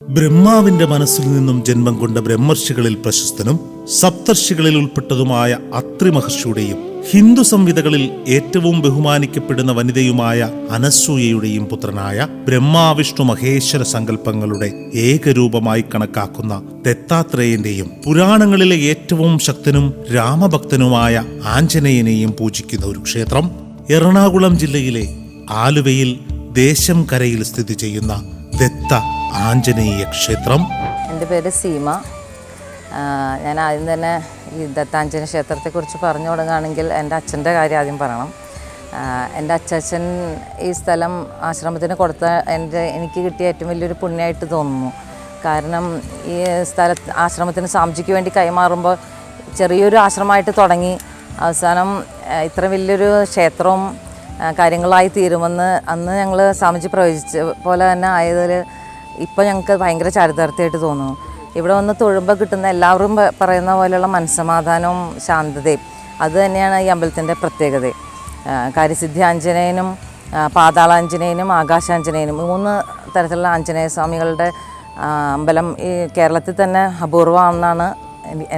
ബ്രഹ്മാവിന്റെ മനസ്സിൽ നിന്നും ജന്മം കൊണ്ട ബ്രഹ്മർഷികളിൽ പ്രശസ്തനും സപ്തർഷികളിൽ ഉൾപ്പെട്ടതുമായ അത്രി മഹർഷിയുടെയും ഹിന്ദു സംഹിതകളിൽ ഏറ്റവും ബഹുമാനിക്കപ്പെടുന്ന വനിതയുമായ അനസൂയയുടെയും പുത്രനായ ബ്രഹ്മാവിഷ്ണു മഹേശ്വര സങ്കല്പങ്ങളുടെ ഏകരൂപമായി കണക്കാക്കുന്ന ദത്താത്രേയന്റെയും പുരാണങ്ങളിലെ ഏറ്റവും ശക്തനും രാമഭക്തനുമായ ആഞ്ജനേയനെയും പൂജിക്കുന്ന ഒരു ക്ഷേത്രം എറണാകുളം ജില്ലയിലെ ആലുവയിൽ ദേശം കരയിൽ സ്ഥിതി ചെയ്യുന്ന ദത്ത ആഞ്ജനേയ ക്ഷേത്രം. എൻ്റെ പേര് സീമ. ഞാൻ ആദ്യം തന്നെ ഈ ദത്താഞ്ജന ക്ഷേത്രത്തെക്കുറിച്ച് പറഞ്ഞു തുടങ്ങുകയാണെങ്കിൽ എൻ്റെ അച്ഛൻ്റെ കാര്യം ആദ്യം പറയണം. എൻ്റെ അച്ഛൻ ഈ സ്ഥലം ആശ്രമത്തിന് കൊടുത്ത എനിക്ക് കിട്ടിയ ഏറ്റവും വലിയൊരു പുണ്യമായിട്ട് തോന്നുന്നു. കാരണം ഈ ആശ്രമത്തിന് സ്വാമിജിക്ക് വേണ്ടി കൈമാറുമ്പോൾ ചെറിയൊരു ആശ്രമമായിട്ട് തുടങ്ങി അവസാനം ഇത്ര വലിയൊരു ക്ഷേത്രവും കാര്യങ്ങളായി തീരുമെന്ന് അന്ന് ഞങ്ങൾ സ്വാമിജി പ്രവചിച്ച പോലെ തന്നെ ആയതിൽ ഇപ്പോൾ ഞങ്ങൾക്ക് ഭയങ്കര ചാരിതാർത്ഥ്യമായിട്ട് തോന്നുന്നു. ഇവിടെ വന്ന് തൊഴുമ്പോൾ കിട്ടുന്ന എല്ലാവരും പറയുന്ന പോലെയുള്ള മനസ്സമാധാനവും ശാന്തതയും അത് തന്നെയാണ് ഈ അമ്പലത്തിൻ്റെ പ്രത്യേകത. കാര്യസിദ്ധി ആഞ്ജനേയനും പാതാളാഞ്ജനേയനും ആകാശാഞ്ജനേയനും 3 തരത്തിലുള്ള ആഞ്ജനേയ സ്വാമികളുടെ അമ്പലം ഈ കേരളത്തിൽ തന്നെ അപൂർവമാണെന്നാണ്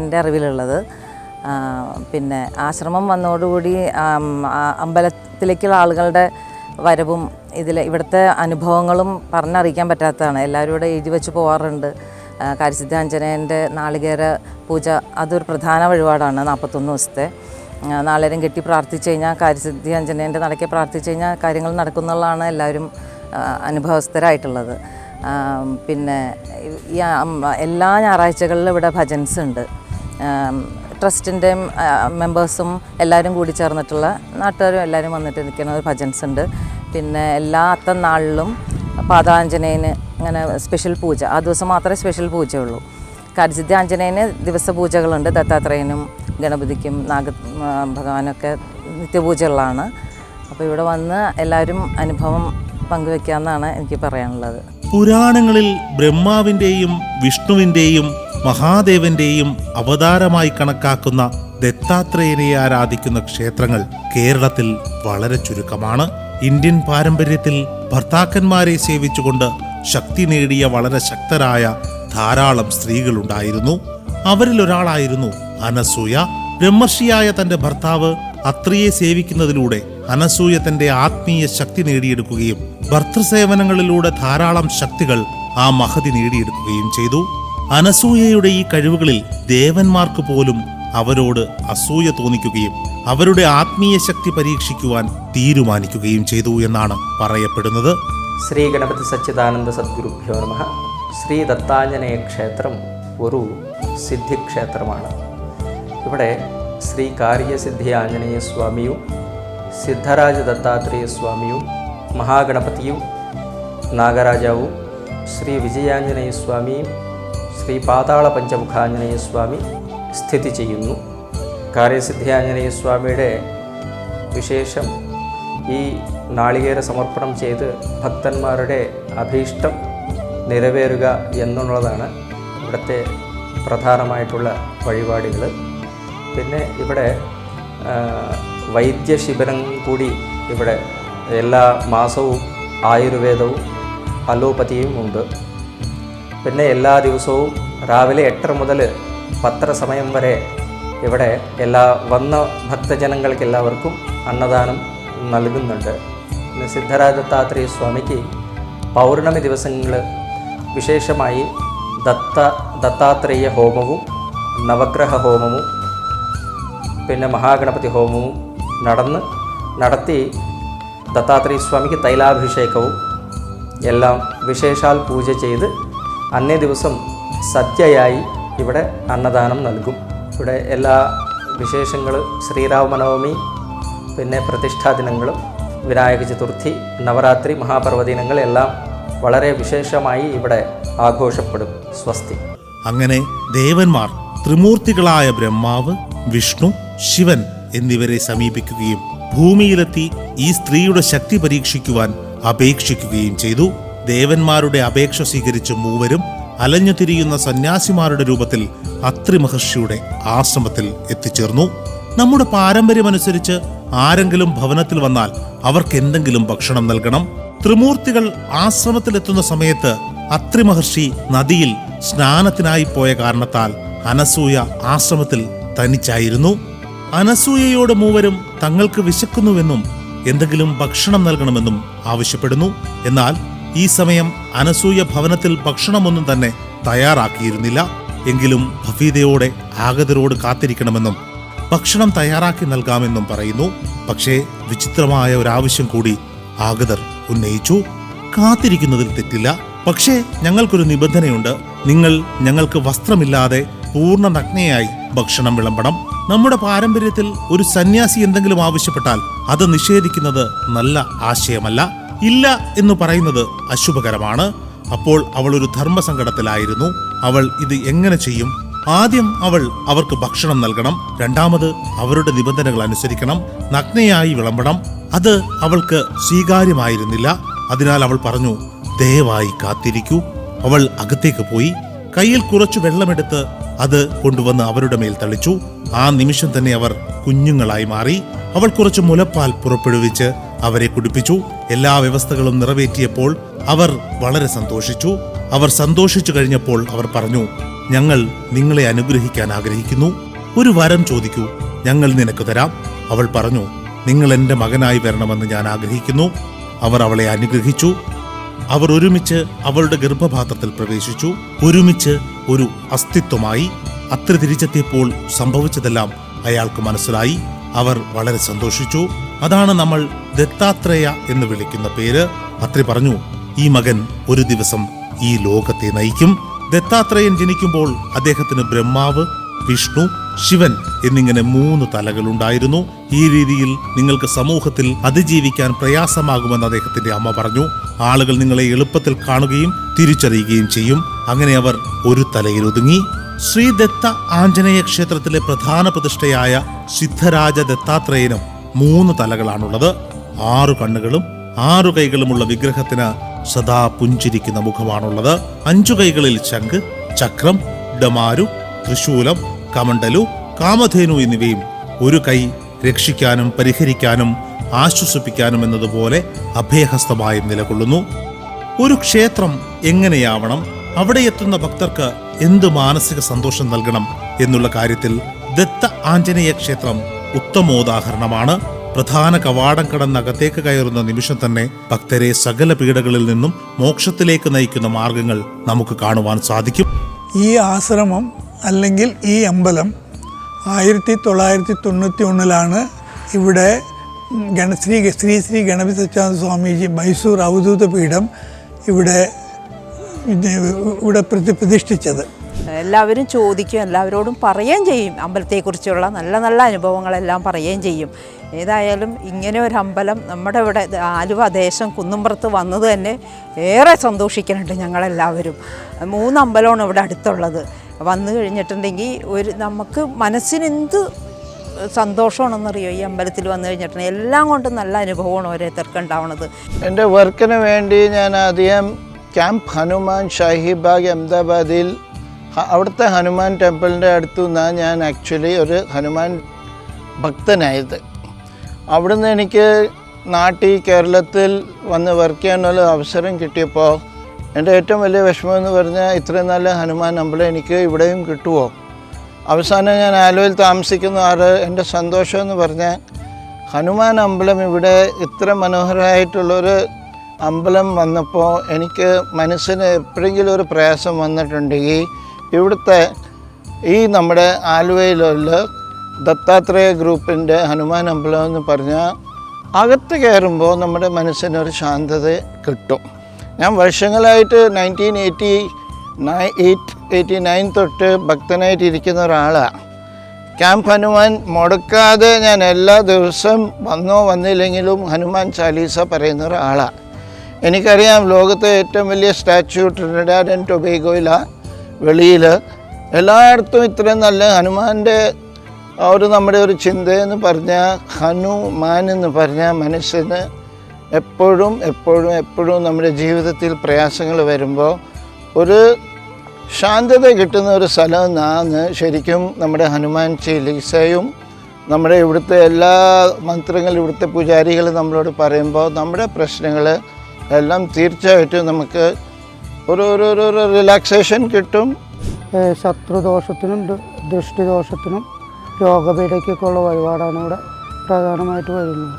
എൻ്റെ അറിവിലുള്ളത്. പിന്നെ ആശ്രമം വന്നതോടുകൂടി അമ്പലത്തിലേക്കുള്ള ആളുകളുടെ വരവും ഇവിടുത്തെ അനുഭവങ്ങളും പറഞ്ഞറിയിക്കാൻ പറ്റാത്തതാണ്. എല്ലാവരും ഇവിടെ എഴുതി വെച്ച് പോകാറുണ്ട്. കാര്യസിദ്ധി ആഞ്ജനേയൻ്റെ നാളികേര പൂജ അതൊരു പ്രധാന വഴിപാടാണ്. 41 ദിവസത്തെ നാളികേരം കെട്ടി പ്രാർത്ഥിച്ചു കഴിഞ്ഞാൽ കാര്യസിദ്ധി ആഞ്ജനേയൻ്റെ നടക്കെ പ്രാർത്ഥിച്ചു കഴിഞ്ഞാൽ കാര്യങ്ങൾ നടക്കുന്നുള്ളതാണ് എല്ലാവരും അനുഭവസ്ഥരായിട്ടുള്ളത്. പിന്നെ ഈ എല്ലാ ഞായറാഴ്ചകളിലും ഇവിടെ ഭജൻസ് ഉണ്ട്. ട്രസ്റ്റിൻ്റെയും മെമ്പേഴ്സും എല്ലാവരും കൂടി ചേർന്നിട്ടുള്ള നാട്ടുകാരും എല്ലാവരും വന്നിട്ട് നിൽക്കുന്ന ഒരു ഭജൻസ് ഉണ്ട്. പിന്നെ എല്ലാ അത്തനാളിലും പാതാഞ്ജനേയന് അങ്ങനെ സ്പെഷ്യൽ പൂജ, ആ ദിവസം മാത്രമേ സ്പെഷ്യൽ പൂജയുള്ളൂ. കാര്യസിദ്ധി ആഞ്ജനേയന് ദിവസ പൂജകളുണ്ട്. ദത്താത്രേയനും ഗണപതിക്കും ഭഗവാനൊക്കെ നിത്യപൂജകളാണ്. അപ്പോൾ ഇവിടെ വന്ന് എല്ലാവരും അനുഭവം പങ്കുവെക്കാമെന്നാണ് എനിക്ക് പറയാനുള്ളത്. പുരാണങ്ങളിൽ ബ്രഹ്മാവിൻ്റെയും വിഷ്ണുവിൻ്റെയും മഹാദേവന്റെയും അവതാരമായി കണക്കാക്കുന്ന ദത്താത്രേയനെ ആരാധിക്കുന്ന ക്ഷേത്രങ്ങൾ കേരളത്തിൽ വളരെ ചുരുക്കമാണ്. ഇന്ത്യൻ പാരമ്പര്യത്തിൽ ഭർത്താക്കന്മാരെ സേവിച്ചുകൊണ്ട് ശക്തി നേടിയ വളരെ ശക്തരായ ധാരാളം സ്ത്രീകളുണ്ടായിരുന്നു. അവരിലൊരാളായിരുന്നു അനസൂയ. ബ്രഹ്മർഷിയായ തന്റെ ഭർത്താവ് അത്രിയെ സേവിക്കുന്നതിലൂടെ അനസൂയ തന്റെ ആത്മീയ ശക്തി നേടിയെടുക്കുകയും ഭർത്തൃസേവനങ്ങളിലൂടെ ധാരാളം ശക്തികൾ ആ മഹതി നേടിയെടുക്കുകയും ചെയ്തു. അനസൂയയുടെ ഈ കഴിവുകളിൽ ദേവന്മാർക്ക് പോലും അവരോട് അസൂയ തോന്നിക്കുകയും അവരുടെ ആത്മീയ ശക്തി പരീക്ഷിക്കുവാൻ തീരുമാനിക്കുകയും ചെയ്തു എന്നാണ് പറയപ്പെടുന്നത്. ശ്രീ ഗണപതി സച്ചിദാനന്ദ സദ്ഗുരുഭ്യോ നമഃ. ശ്രീ ദത്താഞ്ജനേയ ക്ഷേത്രം ഒരു സിദ്ധിക്ഷേത്രമാണ്. ഇവിടെ ശ്രീ കാര്യസിദ്ധി ആഞ്ജനേയ സ്വാമിയും സിദ്ധരാജ ദത്താത്രേയ സ്വാമിയും മഹാഗണപതിയും നാഗരാജാവും ശ്രീ വിജയാഞ്ജനേയ സ്വാമിയും ശ്രീ പാതാള പഞ്ചമുഖാഞ്ജനേയ സ്വാമി സ്ഥിതി ചെയ്യുന്നു. കാര്യസിദ്ധി ആഞ്ജനേയ സ്വാമിയുടെ വിശേഷം ഈ നാളികേര സമർപ്പണം ചെയ്ത് ഭക്തന്മാരുടെ അഭീഷ്ടം നിറവേറുക എന്നുള്ളതാണ് ഇവിടുത്തെ പ്രധാനമായിട്ടുള്ള വഴിപാടുകൾ. പിന്നെ ഇവിടെ വൈദ്യശിബിരം കൂടി ഇവിടെ എല്ലാ മാസവും ആയുർവേദവും അലോപ്പതിയും ഉണ്ട്. പിന്നെ എല്ലാ ദിവസവും രാവിലെ 8 മുതൽ 10 സമയം വരെ ഇവിടെ വന്ന ഭക്തജനങ്ങൾക്ക് എല്ലാവർക്കും അന്നദാനം നൽകുന്നുണ്ട്. പിന്നെ സിദ്ധരാജ ദത്താത്രേയ സ്വാമിക്ക് പൗർണമി ദിവസങ്ങൾ വിശേഷമായി ദത്താത്രേയ ഹോമവും നവഗ്രഹ ഹോമവും പിന്നെ മഹാഗണപതി ഹോമവും നടത്തി ദത്താത്രേയ സ്വാമിക്ക് തൈലാഭിഷേകവും എല്ലാം വിശേഷാൽ പൂജ ചെയ്ത് അന്നേ ദിവസം സദ്യയായി ഇവിടെ അന്നദാനം നൽകും. ഇവിടെ എല്ലാ വിശേഷങ്ങളും ശ്രീരാമനവമി പിന്നെ പ്രതിഷ്ഠാ ദിനങ്ങളും വിനായക ചതുർത്ഥി നവരാത്രി മഹാപർവ്വദിനങ്ങൾ എല്ലാം വളരെ വിശേഷമായി ഇവിടെ ആഘോഷപ്പെടും. സ്വസ്തി. അങ്ങനെ ദേവന്മാർ ത്രിമൂർത്തികളായ ബ്രഹ്മാവ്, വിഷ്ണു, ശിവൻ എന്നിവരെ സമീപിക്കുകയും ഭൂമിയിലെത്തി ഈ സ്ത്രീയുടെ ശക്തി പരീക്ഷിക്കുവാൻ അപേക്ഷിക്കുകയും ചെയ്തു. ദേവന്മാരുടെ അപേക്ഷ സ്വീകരിച്ച മൂവരും അലഞ്ഞു തിരിയുന്ന സന്യാസിമാരുടെ രൂപത്തിൽ അത്രി മഹർഷിയുടെ ആശ്രമത്തിൽ എത്തിച്ചേർന്നു. നമ്മുടെ പാരമ്പര്യമനുസരിച്ച് ആരെങ്കിലും ഭവനത്തിൽ വന്നാൽ അവർക്ക് എന്തെങ്കിലും ഭക്ഷണം നൽകണം. ത്രിമൂർത്തികൾ ആശ്രമത്തിലെത്തുന്ന സമയത്ത് അത്രി മഹർഷി നദിയിൽ സ്നാനത്തിനായി പോയ കാരണത്താൽ അനസൂയ ആശ്രമത്തിൽ തനിച്ചായിരുന്നു. അനസൂയയോട് മൂവരും തങ്ങൾക്ക് വിശക്കുന്നുവെന്നും എന്തെങ്കിലും ഭക്ഷണം നൽകണമെന്നും ആവശ്യപ്പെടുന്നു. എന്നാൽ ഈ സമയം അനസൂയ ഭവനത്തിൽ ഭക്ഷണമൊന്നും തന്നെ തയ്യാറാക്കിയിരുന്നില്ല. എങ്കിലും ഭവീതയോടെ ആഗതരോട് കാത്തിരിക്കണമെന്നും ഭക്ഷണം തയ്യാറാക്കി നൽകാമെന്നും പറയുന്നു. പക്ഷേ വിചിത്രമായ ഒരാവശ്യം കൂടി ആഗതർ ഉന്നയിച്ചു. കാത്തിരിക്കുന്നതിൽ തെറ്റില്ല, പക്ഷേ ഞങ്ങൾക്കൊരു നിബന്ധനയുണ്ട്. നിങ്ങൾ ഞങ്ങൾക്ക് വസ്ത്രമില്ലാതെ പൂർണ്ണ നഗ്നയായി ഭക്ഷണം വിളമ്പണം. നമ്മുടെ പാരമ്പര്യത്തിൽ ഒരു സന്യാസി എന്തെങ്കിലും ആവശ്യപ്പെട്ടാൽ അത് നിഷേധിക്കുന്നത് നല്ല ആശയമല്ല. ഇല്ല എന്ന് പറയുന്നത് അശുഭകരമാണ്. അപ്പോൾ അവൾ ഒരു ധർമ്മസങ്കടത്തിലായിരുന്നു. അവൾ ഇത് എങ്ങനെ ചെയ്യും? ആദ്യം അവൾ അവർക്ക് ഭക്ഷണം നൽകണം, രണ്ടാമത് അവരുടെ നിബന്ധനകൾ അനുസരിക്കണം, നഗ്നയായി വിളമ്പണം. അത് അവൾക്ക് സ്വീകാര്യമായിരുന്നില്ല. അതിനാൽ അവൾ പറഞ്ഞു, ദയവായി കാത്തിരിക്കൂ. അവൾ അകത്തേക്ക് പോയി കയ്യിൽ കുറച്ചു വെള്ളമെടുത്ത് അത് കൊണ്ടുവന്ന് അവരുടെ മേൽ തളിച്ചു. ആ നിമിഷം തന്നെ അവർ കുഞ്ഞുങ്ങളായി മാറി. അവൾ കുറച്ച് മുലപ്പാൽ പുറപ്പെടുവിച്ച് അവരെ കുടിപ്പിച്ചു. എല്ലാ വ്യവസ്ഥകളും നിറവേറ്റിയപ്പോൾ അവർ വളരെ സന്തോഷിച്ചു. അവർ സന്തോഷിച്ചു കഴിഞ്ഞപ്പോൾ അവർ പറഞ്ഞു, ഞങ്ങൾ നിങ്ങളെ അനുഗ്രഹിക്കാൻ ആഗ്രഹിക്കുന്നു. ഒരു വരം ചോദിക്കൂ, ഞങ്ങൾ നിനക്ക് തരാം. അവൾ പറഞ്ഞു, നിങ്ങൾ എൻ്റെ മകനായി വരണമെന്ന് ഞാൻ ആഗ്രഹിക്കുന്നു. അവർ അവളെ അനുഗ്രഹിച്ചു. അവർ ഒരുമിച്ച് അവളുടെ ഗർഭപാത്രത്തിൽ പ്രവേശിച്ചു. ഒരുമിച്ച് ഒരു അസ്തിത്വമായി. അത്ര തിരിച്ചെത്തിയപ്പോൾ സംഭവിച്ചതെല്ലാം അയാൾക്ക് മനസ്സിലായി. അവർ വളരെ സന്തോഷിച്ചു. അതാണ് നമ്മൾ ദത്താത്രേയ എന്ന് വിളിക്കുന്ന പേര്. അത്രി പറഞ്ഞു, ഈ മകൻ ഒരു ദിവസം ഈ ലോകത്തെ നയിക്കും. ദത്താത്രേയൻ ജനിക്കുമ്പോൾ അദ്ദേഹത്തിന് ബ്രഹ്മാവ്, വിഷ്ണു, ശിവൻ എന്നിങ്ങനെ 3 തലകളുണ്ടായിരുന്നു. ഈ രീതിയിൽ നിങ്ങൾക്ക് സമൂഹത്തിൽ അതിജീവിക്കാൻ പ്രയാസമാകുമെന്ന് അദ്ദേഹത്തിന്റെ അമ്മ പറഞ്ഞു. ആളുകൾ നിങ്ങളെ എളുപ്പത്തിൽ കാണുകയും തിരിച്ചറിയുകയും ചെയ്യും. അങ്ങനെ അവർ ഒരു തലയിൽ ഒതുങ്ങി. ശ്രീ ദത്ത ആഞ്ജനേയ ക്ഷേത്രത്തിലെ പ്രധാന പ്രതിഷ്ഠയായ സിദ്ധരാജ ദത്താത്രേയനും 3 തലകളാണുള്ളത്. 6 കണ്ണുകളും 6 കൈകളുമുള്ള വിഗ്രഹത്തിന് സദാ പുഞ്ചിരിക്കുന്ന മുഖമാണുള്ളത്. 5 കൈകളിൽ ശംഖ്, ചക്രം, ഡമാരു, ത്രിശൂലം, കമണ്ഡലു, കാമധേനു എന്നിവയും, ഒരു കൈ രക്ഷിക്കാനും പരിഹരിക്കാനും ആശ്വസിപ്പിക്കാനും എന്നതുപോലെ അഭയഹസ്തമായും നിലകൊള്ളുന്നു. ഒരു ക്ഷേത്രം എങ്ങനെയാവണം, അവിടെ എത്തുന്ന ഭക്തർക്ക് എന്ത് മാനസിക സന്തോഷം നൽകണം എന്നുള്ള കാര്യത്തിൽ ദത്ത ആഞ്ജനേയ ക്ഷേത്രം ഉത്തമോദാഹരണമാണ്. പ്രധാന കവാടം കടന്നകത്തേക്ക് കയറുന്ന നിമിഷം തന്നെ ഭക്തരെ സകല പീഡകളിൽ നിന്നും മോക്ഷത്തിലേക്ക് നയിക്കുന്ന മാർഗങ്ങൾ നമുക്ക് കാണുവാൻ സാധിക്കും. ഈ ആശ്രമം അല്ലെങ്കിൽ ഈ അമ്പലം 1991 ഇവിടെ ശ്രീ ശ്രീ ഗണപതി സച്ചാനന്ദ സ്വാമിജി മൈസൂർ അവധൂത പീഠം ഇവിടെ പ്രതിഷ്ഠിച്ചത്. എല്ലാവരും ചോദിക്കും, എല്ലാവരോടും പറയുകയും ചെയ്യും. അമ്പലത്തെക്കുറിച്ചുള്ള നല്ല നല്ല അനുഭവങ്ങളെല്ലാം പറയുകയും ചെയ്യും. ഏതായാലും ഇങ്ങനെ ഒരു അമ്പലം നമ്മുടെ ഇവിടെ ആലുവ ദേശം കുന്നുംപുറത്ത് വന്നത് തന്നെ ഏറെ സന്തോഷിക്കുന്നുണ്ട് ഞങ്ങളെല്ലാവരും. 3 അമ്പലമാണ് ഇവിടെ അടുത്തുള്ളത്. വന്നു കഴിഞ്ഞിട്ടുണ്ടെങ്കിൽ നമുക്ക് മനസ്സിന് എന്ത് സന്തോഷമാണെന്നറിയോ ഈ അമ്പലത്തിൽ വന്നു കഴിഞ്ഞിട്ടുണ്ടെങ്കിൽ. എല്ലാം കൊണ്ടും നല്ല അനുഭവമാണ് ഓരോരുത്തർക്ക് ഉണ്ടാവുന്നത്. എൻ്റെ വർക്കിന് വേണ്ടി ഞാൻ ആദ്യം ക്യാമ്പ് ഹനുമാൻ ഷാഹിബാഗ് അഹമ്മദാബാദിൽ അവിടുത്തെ ഹനുമാൻ ടെമ്പിളിൻ്റെ അടുത്തു നിന്നാണ് ഞാൻ ആക്ച്വലി ഒരു ഹനുമാൻ ഭക്തനായത്. അവിടുന്ന് എനിക്ക് നാട്ടിൽ കേരളത്തിൽ വന്ന് വർക്ക് ചെയ്യാനുള്ള അവസരം കിട്ടിയപ്പോൾ എൻ്റെ ഏറ്റവും വലിയ വിഷമം എന്ന് പറഞ്ഞാൽ ഇത്രയും നല്ല ഹനുമാൻ അമ്പലം എനിക്ക് ഇവിടെയും കിട്ടുമോ. അവസാനം ഞാൻ ആലുവയിൽ താമസിക്കുന്ന എൻ്റെ സന്തോഷം എന്ന് പറഞ്ഞാൽ ഹനുമാൻ അമ്പലം ഇവിടെ ഇത്ര മനോഹരമായിട്ടുള്ളൊരു അമ്പലം വന്നപ്പോൾ എനിക്ക് മനസ്സിന് എപ്പോഴെങ്കിലും ഒരു പ്രയാസം വന്നിട്ടുണ്ടെങ്കിൽ ഇവിടുത്തെ ഈ നമ്മുടെ ആലുവയിലുള്ള ദത്താത്രേയ ഗ്രൂപ്പിൻ്റെ ഹനുമാൻ അമ്പലം എന്ന് പറഞ്ഞാൽ അകത്ത് കയറുമ്പോൾ നമ്മുടെ മനസ്സിനൊരു ശാന്തത കിട്ടും. ഞാൻ വർഷങ്ങളായിട്ട് 1989 തൊട്ട് ഭക്തനായിട്ട് ഇരിക്കുന്ന ഒരാളാണ്. ക്യാമ്പ് ഹനുമാൻ മുടക്കാതെ ഞാൻ എല്ലാ ദിവസവും വന്നില്ലെങ്കിലും ഹനുമാൻ ചാലീസ പറയുന്ന ഒരാളാണ്. എനിക്കറിയാം ലോകത്തെ ഏറ്റവും വലിയ സ്റ്റാച്യു ട്രിനിഡാഡ് ആൻഡ് ടൊബാഗോയിലാണ്. വെളിയിൽ എല്ലായിടത്തും ഇത്രയും നല്ല ഹനുമാൻ്റെ നമ്മുടെ ഒരു ചിന്തയെന്ന് പറഞ്ഞാൽ ഹനുമാൻ എന്ന് പറഞ്ഞാൽ മനസ്സിന് എപ്പോഴും നമ്മുടെ ജീവിതത്തിൽ പ്രയാസങ്ങൾ വരുമ്പോൾ ഒരു ശാന്തത കിട്ടുന്ന ഒരു സ്ഥലം എന്നാണ് ശരിക്കും നമ്മുടെ ഹനുമാൻ ചാലീസയും നമ്മുടെ ഇവിടുത്തെ എല്ലാ മന്ത്രങ്ങൾ ഇവിടുത്തെ പൂജാരികൾ നമ്മളോട് പറയുമ്പോൾ നമ്മുടെ പ്രശ്നങ്ങൾ എല്ലാം തീർച്ചയായിട്ടും നമുക്ക് ഒരു റിലാക്സേഷൻ കിട്ടും. ശത്രുദോഷത്തിനും ദൃഷ്ടിദോഷത്തിനും രോഗപീഠയ്ക്കൊക്കെ ഉള്ള വഴിപാടാണ് ഇവിടെ പ്രധാനമായിട്ട് വരുന്നത്.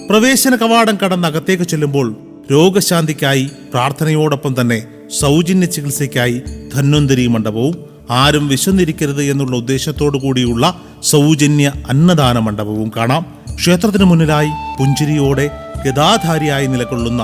പ്രവേശന കവാടം കടന്ന് അകത്തേക്ക് ചെല്ലുമ്പോൾ രോഗശാന്തിക്കായി പ്രാർത്ഥനയോടൊപ്പം തന്നെ സൗജന്യ ചികിത്സയ്ക്കായി ധന്വന്തരി മണ്ഡപവും ആരും വിശന്നിരിക്കരുത് എന്നുള്ള ഉദ്ദേശത്തോടു കൂടിയുള്ള സൗജന്യ അന്നദാന മണ്ഡപവും കാണാം. ക്ഷേത്രത്തിനു മുന്നിലായി പുഞ്ചിരിയോടെ ഗദാധാരിയായി നിലകൊള്ളുന്ന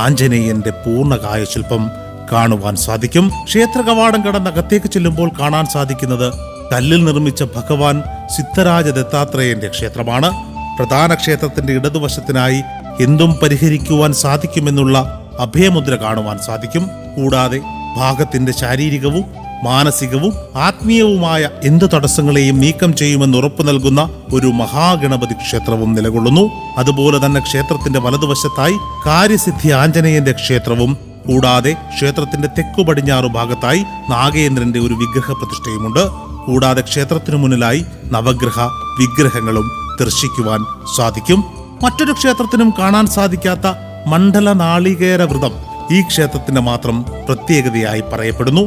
ആഞ്ജനേയന്റെ പൂർണ്ണകായ ശില്പം കാണുവാൻ സാധിക്കും. ക്ഷേത്ര കവാടം കടന്ന് അകത്തേക്ക് ചെല്ലുമ്പോൾ കാണാൻ സാധിക്കുന്നത് കല്ലിൽ നിർമ്മിച്ച ഭഗവാൻ സിദ്ധരാജ ദത്താത്രേയന്റെ ക്ഷേത്രമാണ്. പ്രധാന ക്ഷേത്രത്തിന്റെ ഇടതുവശത്തിനായി എന്തും പരിഹരിക്കുവാൻ സാധിക്കുമെന്നുള്ള അഭയമുദ്ര കാണുവാൻ സാധിക്കും. കൂടാതെ ഭാഗത്തിന്റെ ശാരീരികവും മാനസികവും ആത്മീയവുമായ എന്ത് തടസ്സങ്ങളെയും നീക്കം ചെയ്യുമെന്ന് ഉറപ്പു നൽകുന്ന ഒരു മഹാഗണപതി ക്ഷേത്രവും നിലകൊള്ളുന്നു. അതുപോലെ തന്നെ ക്ഷേത്രത്തിന്റെ വലതുവശത്തായി കാര്യസിദ്ധി ആഞ്ജനേയന്റെ ക്ഷേത്രവും കൂടാതെ ക്ഷേത്രത്തിന്റെ തെക്കു പടിഞ്ഞാറു ഭാഗത്തായി നാഗേന്ദ്രന്റെ ഒരു വിഗ്രഹ പ്രതിഷ്ഠയുമുണ്ട്. കൂടാതെ ക്ഷേത്രത്തിനു മുന്നിലായി നവഗ്രഹ വിഗ്രഹങ്ങളും ദർശിക്കുവാൻ സാധിക്കും. മറ്റൊരു ക്ഷേത്രത്തിനും കാണാൻ സാധിക്കാത്ത മണ്ഡല നാളികേര വ്രതം ഈ ക്ഷേത്രത്തിന്റെ മാത്രം പ്രത്യേകതയായി പറയപ്പെടുന്നു.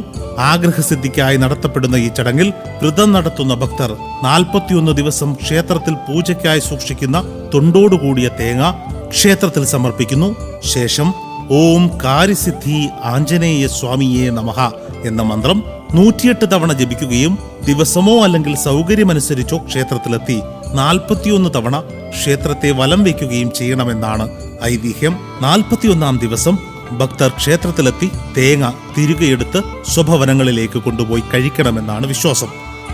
ആഗ്രഹസിദ്ധിക്കായി നടത്തപ്പെടുന്ന ഈ ചടങ്ങിൽ വ്രതം നടത്തുന്ന ഭക്തർ 41 ദിവസം ക്ഷേത്രത്തിൽ പൂജയ്ക്കായി സൂക്ഷിക്കുന്ന തൊണ്ടോടുകൂടിയ തേങ്ങ ക്ഷേത്രത്തിൽ സമർപ്പിക്കുന്നു. ശേഷം ഓം കാര്യസിദ്ധി ആഞ്ജനേയ സ്വാമിയേ നമഃ എന്ന മന്ത്രം 108 തവണ ജപിക്കുകയും ദിവസമോ അല്ലെങ്കിൽ സൗകര്യമനുസരിച്ചോ ക്ഷേത്രത്തിലെത്തി 41 തവണ ക്ഷേത്രത്തെ വലം വയ്ക്കുകയും ചെയ്യണമെന്നാണ് ഐതിഹ്യം. 41-ാം ദിവസം ഭക്തർ ക്ഷേത്രത്തിലെത്തി തേങ്ങ തിരികെയെടുത്ത് സ്വഭവനങ്ങളിലേക്ക് കൊണ്ടുപോയി കഴിക്കണമെന്നാണ് വിശ്വാസം.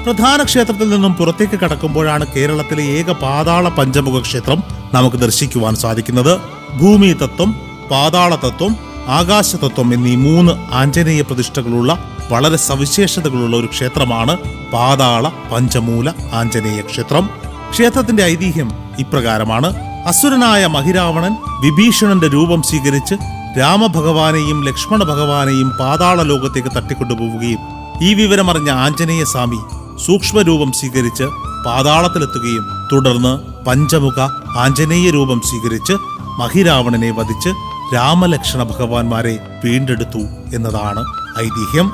പ്രധാന ക്ഷേത്രത്തിൽ നിന്നും പുറത്തേക്ക് കടക്കുമ്പോഴാണ് കേരളത്തിലെ ഏക പാതാള പഞ്ചമുഖ ക്ഷേത്രം നമുക്ക് ദർശിക്കുവാൻ സാധിക്കുന്നത്. ഭൂമി തത്വം, പാതാള തത്വം, ആകാശതത്വം എന്നീ 3 ആഞ്ജനേയ പ്രതിഷ്ഠകളുള്ള വളരെ സവിശേഷതകളുള്ള ഒരു ക്ഷേത്രമാണ് പാതാള പഞ്ചമൂല ആഞ്ജനേയ ക്ഷേത്രം. ക്ഷേത്രത്തിന്റെ ഐതിഹ്യം ഇപ്രകാരമാണ്. അസുരനായ മഹിരാവണൻ വിഭീഷണന്റെ രൂപം സ്വീകരിച്ച് രാമഭഗവാനെയും ലക്ഷ്മണ ഭഗവാനെയും പാതാള ലോകത്തേക്ക് തട്ടിക്കൊണ്ടുപോവുകയും ഈ വിവരമറിഞ്ഞ ആഞ്ജനേയ സ്വാമി സൂക്ഷ്മരൂപം സ്വീകരിച്ച് പാതാളത്തിലെത്തുകയും തുടർന്ന് പഞ്ചമുഖ ആഞ്ജനേയ രൂപം സ്വീകരിച്ച് മഹിരാവണനെ വധിച്ച് രാമലക്ഷ്മണ ഭഗവാന്മാരെ വീണ്ടെടുത്തു എന്നതാണ് ഐതിഹ്യം.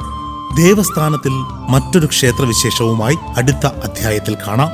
ദേവസ്ഥാനത്തിൽ മറ്റൊരു ക്ഷേത്രവിശേഷവുമായി അടുത്ത അധ്യായത്തിൽ കാണാം.